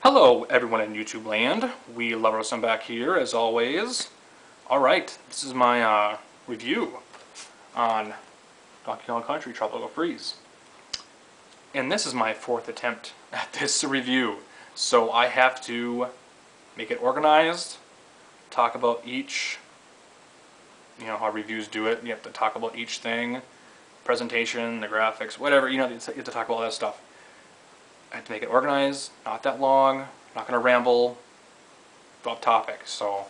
Hello everyone in YouTube land, we love our son back here as always. Alright, this is my review on Donkey Kong Country Tropical Freeze. And this is my fourth attempt at this review. So I have to make it organized, talk about each, how reviews do it. You have to talk about each thing, presentation, the graphics, whatever, you have to talk about all that stuff. I have to make it organized, not that long, not going to ramble, off topic, so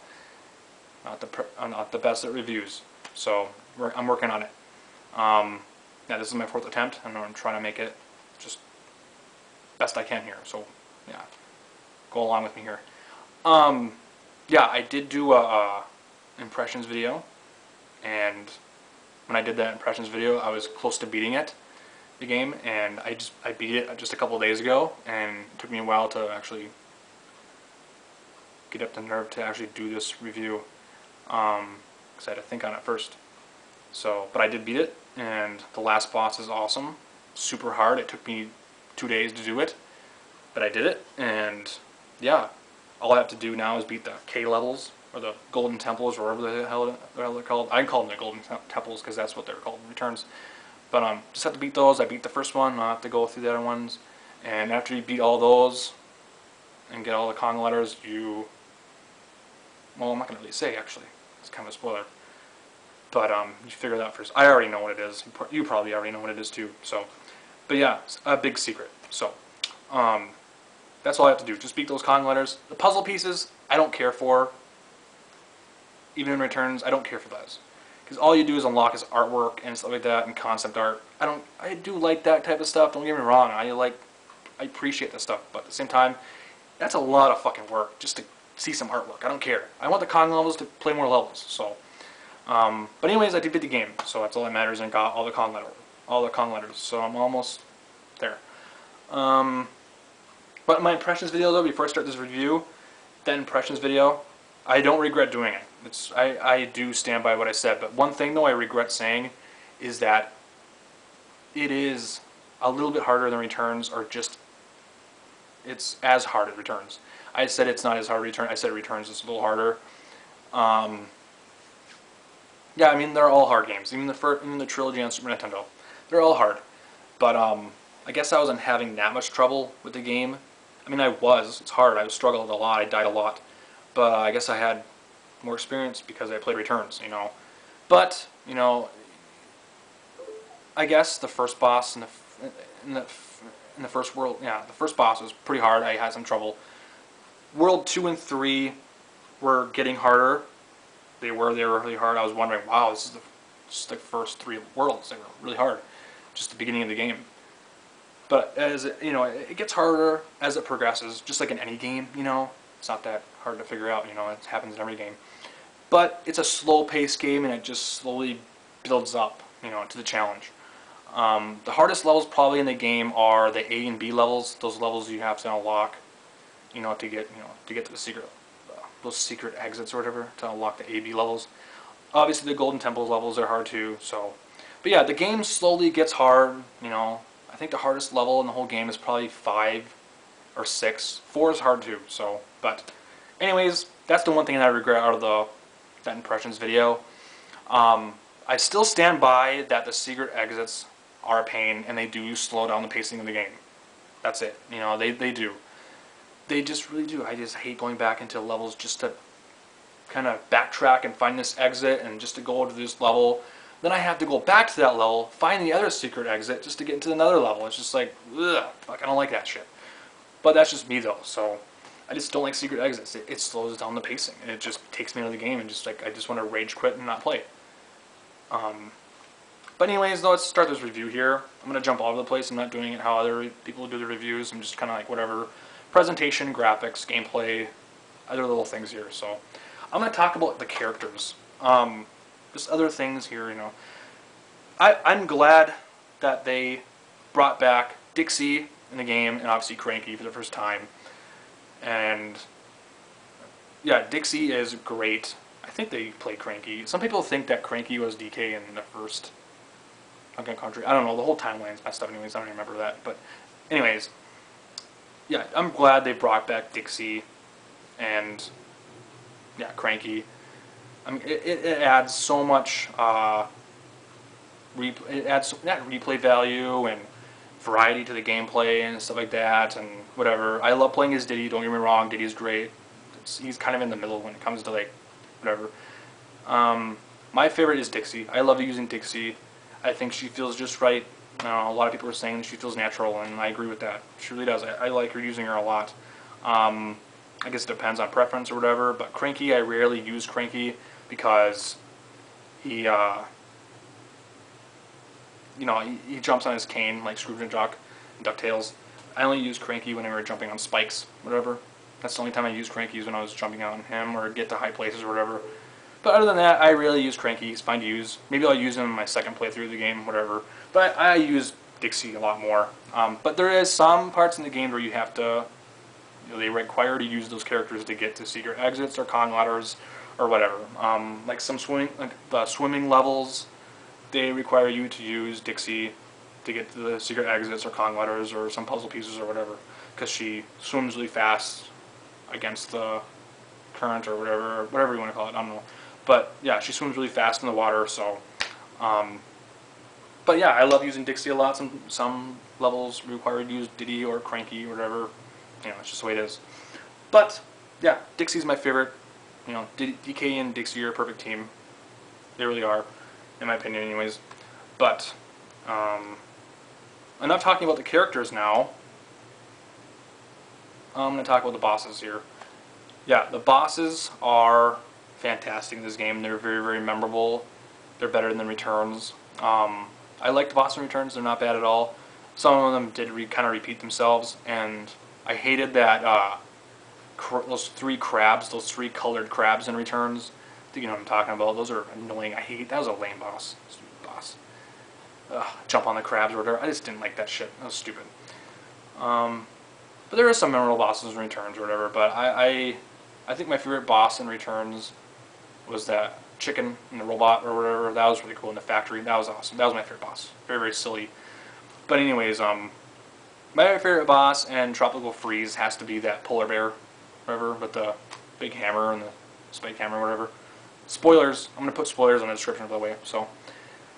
I'm not the best at reviews, so I'm working on it. Yeah, this is my fourth attempt, and I'm trying to make it just best I can here, so yeah, go along with me here. Yeah, I did do a impressions video, and when I did that impressions video, I was close to beating it. The game, and I beat it just a couple of days ago, and it took me a while to actually get up the nerve to actually do this review, because I had to think on it first. So, but I did beat it, and the last boss is awesome, super hard. It took me 2 days to do it, but I did it, and yeah, all I have to do now is beat the K levels, or the Golden Temples, or whatever the hell they're called. I call them the Golden Temples because that's what they're called in returns. But just have to beat those. I beat the first one. I'll have to go through the other ones. And after you beat all those and get all the Kong letters, well, I'm not going to really say, actually. It's kind of a spoiler. But you figure that out first. I already know what it is. You probably already know what it is too. So, but yeah, it's a big secret. So, that's all I have to do. Just beat those Kong letters. The puzzle pieces, I don't care for. Even in returns, I don't care for those. Because all you do is unlock his artwork and stuff like that, and concept art. I do like that type of stuff, don't get me wrong, I appreciate this stuff, but at the same time, that's a lot of fucking work just to see some artwork. I don't care. I want the Kong levels to play more levels, so. But anyways, I did beat the game, so that's all that matters, and got all the Kong letters, so I'm almost there. But my impressions video though, before I start this review, that impressions video, I don't regret doing it. I do stand by what I said, but one thing though I regret saying is that it is a little bit harder than returns, or just it's as hard as returns. I said it's not as hard as returns. I said returns is a little harder. Yeah, I mean they're all hard games. Even the trilogy on Super Nintendo, they're all hard. But I guess I wasn't having that much trouble with the game. I mean it's hard. I struggled a lot. I died a lot. But I guess I had more experience because I played returns, But, I guess the first boss in the first world, yeah, the first boss was pretty hard. I had some trouble. World 2 and 3 were getting harder. They were really hard. I was wondering, wow, this is just the first 3 worlds. They were really hard. Just the beginning of the game. But as it gets harder as it progresses, just like in any game, It's not that hard to figure out, it happens in every game. But it's a slow-paced game, and it just slowly builds up, to the challenge. The hardest levels probably in the game are the A and B levels. Those levels you have to unlock, to get to the secret, those secret exits or whatever, to unlock the A, B levels. Obviously, the Golden Temple levels are hard too. So, but yeah, the game slowly gets hard. I think the hardest level in the whole game is probably 5 or 6. 4 is hard too. So, but anyways, that's the one thing that I regret out of that impressions video. I still stand by that the secret exits are a pain, and they do slow down the pacing of the game. That's it. They do. They just really do. I just hate going back into levels just to kind of backtrack and find this exit, and just to go to this level. Then I have to go back to that level, find the other secret exit, just to get into another level. It's just like, ugh, fuck, I don't like that shit. But that's just me though, so I just don't like secret exits. It slows down the pacing, and it just takes me out of the game, and just like I just want to rage quit and not play it. But anyways, though, let's start this review here. I'm going to jump all over the place. I'm not doing it how other people do the reviews. I'm just kind of like whatever. Presentation, graphics, gameplay, other little things here. So I'm going to talk about the characters. Just other things here, I'm glad that they brought back Dixie in the game, and obviously Cranky for the first time. And yeah, Dixie is great. I think they played Cranky. Some people think that Cranky was DK in the first Donkey Kong Country. I don't know, the whole timeline's messed up anyways, I don't remember that. But anyways, yeah, I'm glad they brought back Dixie and yeah, Cranky. I mean, it adds so much. It adds not replay value and variety to the gameplay and stuff like that and whatever. I love playing as Diddy. Don't get me wrong, Diddy's great. He's kind of in the middle when it comes to like whatever. My favorite is Dixie. I love using Dixie. I think she feels just right. A lot of people are saying that she feels natural, and I agree with that. She really does. I like her using her a lot. I guess it depends on preference or whatever, but Cranky, I rarely use Cranky because he, he jumps on his cane like Scrooge and Jock and DuckTales. I only use Cranky when we were jumping on spikes, whatever. That's the only time I use Cranky is when I was jumping on him or get to high places or whatever. But other than that, I rarely use Cranky. He's fine to use. Maybe I'll use him in my second playthrough of the game, whatever. But I use Dixie a lot more. But there is some parts in the game where you have to, they require to use those characters to get to secret exits or con ladders or whatever. Like the swimming levels, they require you to use Dixie to get to the secret exits or con ladders or some puzzle pieces or whatever, because she swims really fast against the current or whatever you want to call it. I don't know. But yeah, she swims really fast in the water, so. But yeah, I love using Dixie a lot. Some levels require you to use Diddy or Cranky or whatever. It's just the way it is. But yeah, Dixie's my favorite. DK and Dixie are a perfect team. They really are, in my opinion, anyways. But enough talking about the characters now. I'm going to talk about the bosses here. Yeah, the bosses are fantastic in this game. They're very, very memorable. They're better than Returns. I like the boss in Returns. They're not bad at all. Some of them did kind of repeat themselves, and I hated that those three colored crabs in Returns. I think you know what I'm talking about. Those are annoying. That was a lame boss. Stupid boss. Jump on the crabs or whatever. I just didn't like that shit. That was stupid. But there are some memorable bosses in Returns or whatever. But I think my favorite boss in Returns was that chicken and the robot or whatever. That was really cool in the factory. That was awesome. That was my favorite boss. Very, very silly. But anyways, my favorite boss in Tropical Freeze has to be that polar bear, whatever, with the big hammer and the spike hammer or whatever. Spoilers. I'm going to put spoilers in the description, by the way. So,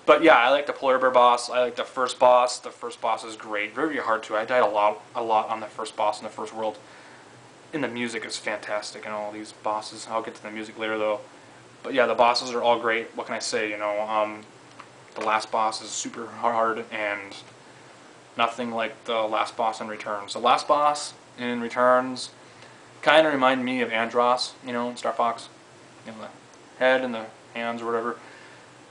but yeah, I like the polar bear boss. I like the first boss. The first boss is great. Very, very hard to. I died a lot on the first boss in the first world. And the music is fantastic and all these bosses. I'll get to the music later, though. But yeah, the bosses are all great. What can I say? The last boss is super hard and nothing like the last boss in Returns. The last boss in Returns kind of reminded me of Andros, in Star Fox. The head and the hands or whatever.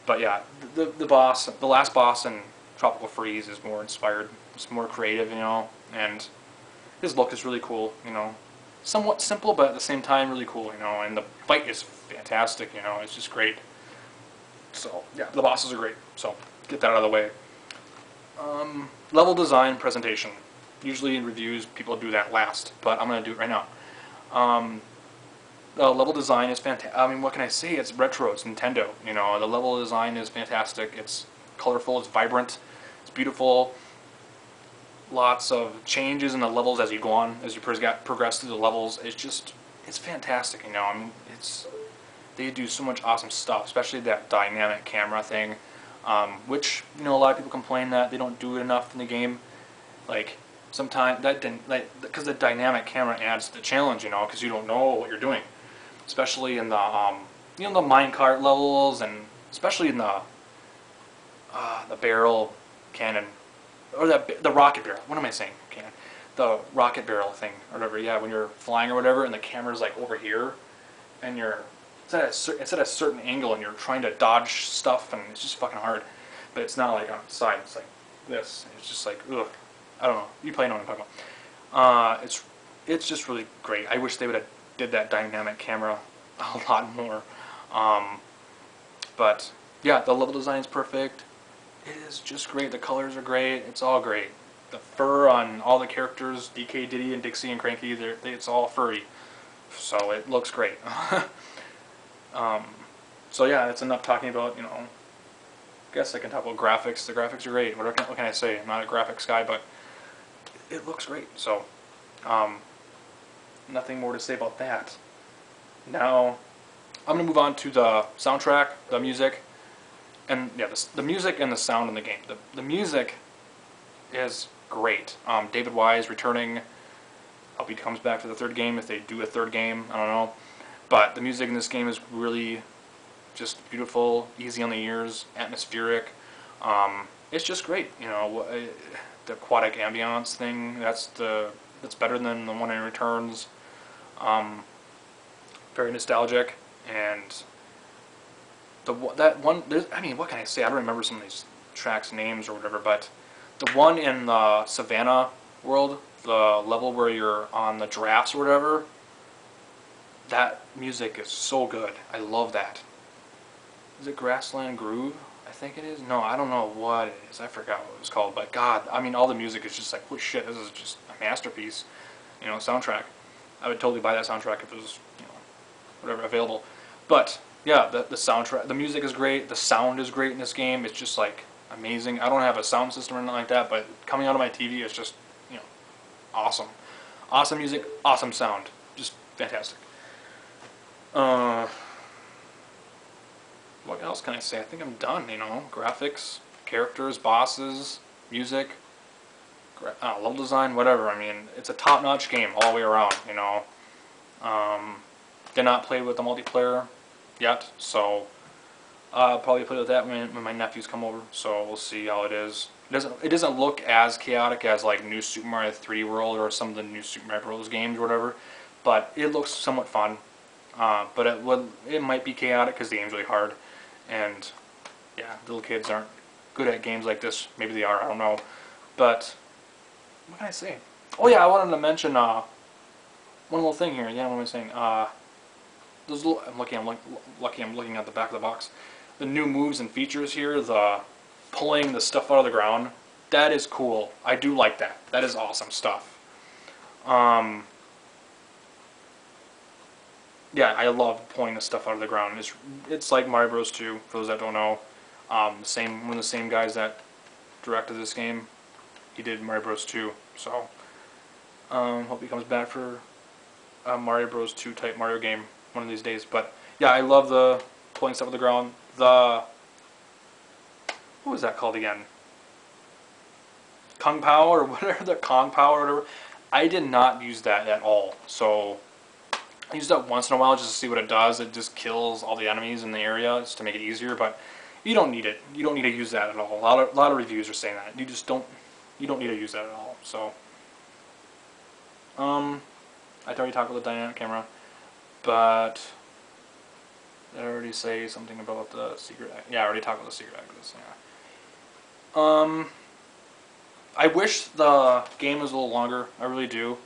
But yeah, the last boss in Tropical Freeze is more inspired. It's more creative, and his look is really cool, Somewhat simple, but at the same time really cool, and the fight is fantastic, it's just great. So, yeah, the bosses are great, so get that out of the way. Level design presentation. Usually in reviews, people do that last, but I'm going to do it right now. The level design is fantastic. I mean, what can I say? It's retro, it's Nintendo, the level design is fantastic, it's colorful, it's vibrant, it's beautiful. Lots of changes in the levels as you go on, as you progress through the levels. It's fantastic, I mean, they do so much awesome stuff, especially that dynamic camera thing, which, a lot of people complain that they don't do it enough in the game. Like, sometimes, because the dynamic camera adds to the challenge, because you don't know what you're doing. Especially in the, the minecart levels, and especially in the barrel cannon. Or the rocket barrel. What am I saying? Okay, the rocket barrel thing, or whatever. Yeah, when you're flying or whatever, and the camera's like over here, and it's at a certain angle, and you're trying to dodge stuff, and it's just fucking hard. But it's not like on the side. It's like this. It's just like ugh. I don't know. You probably know what I'm talking about. It's just really great. I wish they would have did that dynamic camera a lot more. But yeah, the level design is perfect. It is just great. The colors are great. It's all great. The fur on all the characters, DK, Diddy, and Dixie, and Cranky, it's all furry. So it looks great. So yeah, that's enough talking about, I guess I can talk about graphics. The graphics are great. What can I say? I'm not a graphics guy, but it looks great. So Nothing more to say about that. Now, I'm going to move on to the soundtrack, the music, and yeah, the music and the sound in the game. The music is great. David Wise returning. I hope he comes back for the third game, if they do a third game, I don't know. But the music in this game is really just beautiful, easy on the ears, atmospheric. It's just great, you know. The aquatic ambiance thing, that's better than the one in Returns. Very nostalgic, and that one. I mean, what can I say? I don't remember some of these tracks' names or whatever, but the one in the Savannah world, the level where you're on the giraffes or whatever, that music is so good. I love that. Is it Grassland Groove? I think it is. No, I don't know what it is. I forgot what it was called. But God, I mean, all the music is just like, holy shit, this is just a masterpiece. You know, soundtrack. I would totally buy that soundtrack if it was, you know, whatever, available. But yeah, the soundtrack, the music is great. The sound is great in this game. It's just like amazing. I don't have a sound system or anything like that, but coming out of my TV is just, you know, awesome. Awesome music, awesome sound. Just fantastic. What else can I say? I think I'm done, you know. Graphics, characters, bosses, music, level design, whatever. I mean, it's a top-notch game all the way around, you know. Did not play with the multiplayer yet, so I'll probably play with that when my nephews come over, so we'll see how it is. It doesn't look as chaotic as like New Super Mario 3D World or some of the new Super Mario Bros. Games or whatever, but it looks somewhat fun. But it might be chaotic because the game's really hard, and yeah, little kids aren't good at games like this. Maybe they are, I don't know. But what can I say? Oh yeah, I wanted to mention one little thing here. Yeah, what am I saying? Those little, I'm looking at the back of the box. The new moves and features here, the pulling the stuff out of the ground, that is cool. I do like that. That is awesome stuff. Yeah, I love pulling the stuff out of the ground. It's like Mario Bros. 2, for those that don't know. One of the same guys that directed this game, he did Mario Bros. 2. So, hope he comes back for a Mario Bros. 2 type Mario game one of these days. But yeah, I love the pulling stuff out of the ground. What was that called again? Kung Pao or whatever, the Kong Pao or whatever. I did not use that at all. So I use that once in a while just to see what it does. It just kills all the enemies in the area just to make it easier, but you don't need it. You don't need to use that at all. A lot of reviews are saying that. You don't need to use that at all. So I already talked about the dynamic camera, but did I already say something about the secret? Yeah, I already talked about the secret exits. Yeah. I wish the game was a little longer. I really do.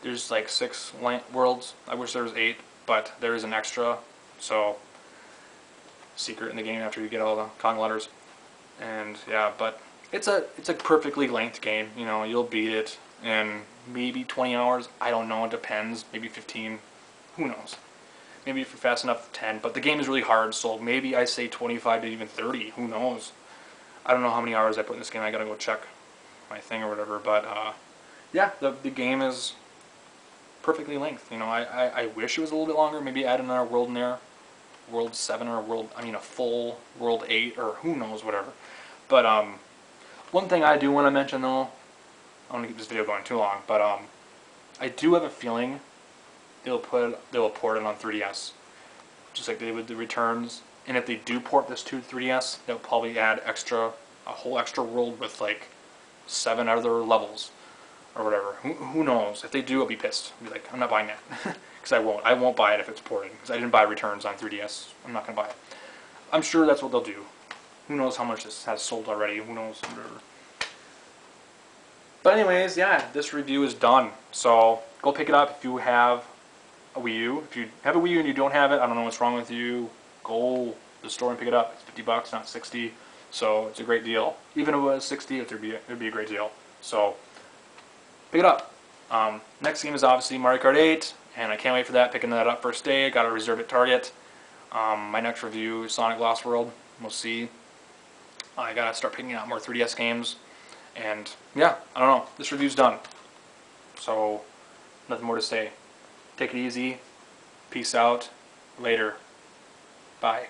There's like 6 worlds. I wish there was 8, but there is an extra, so secret in the game after you get all the Kong letters. And yeah, but it's a perfectly length game. You know, you'll beat it in maybe 20 hours. I don't know. It depends. Maybe 15. Who knows? Maybe if you're fast enough, 10. But the game is really hard, so maybe I say 25 to even 30. Who knows? I don't know how many hours I put in this game. I gotta go check my thing or whatever. But yeah, the game is perfectly length. You know, I wish it was a little bit longer. Maybe add another world in there, world 7 or a full world 8 or who knows, whatever. But one thing I do want to mention though, I don't want to keep this video going too long, but I do have a feeling they'll port it on 3DS, just like they did with the Returns. And if they do port this to 3DS, they'll probably add a whole extra world with like 7 other levels or whatever. Who knows? If they do, I'll be pissed. I'll be like, I'm not buying that. Because I won't. I won't buy it if it's ported. Because I didn't buy Returns on 3DS. I'm not going to buy it. I'm sure that's what they'll do. Who knows how much this has sold already. Who knows? Whatever. But anyways, yeah, this review is done. So go pick it up if you have a Wii U. If you have a Wii U and you don't have it, I don't know what's wrong with you. Go to the store and pick it up. It's $50, not 60. So it's a great deal. Even if it was 60, it'd be a great deal. So pick it up. Next game is obviously Mario Kart 8, and I can't wait for that. Picking that up first day. Got to reserve at Target. My next review is Sonic Lost World. We'll see. I gotta start picking out more 3DS games, and yeah, I don't know. This review's done. So Nothing more to say. Take it easy. Peace out. Later. Bye.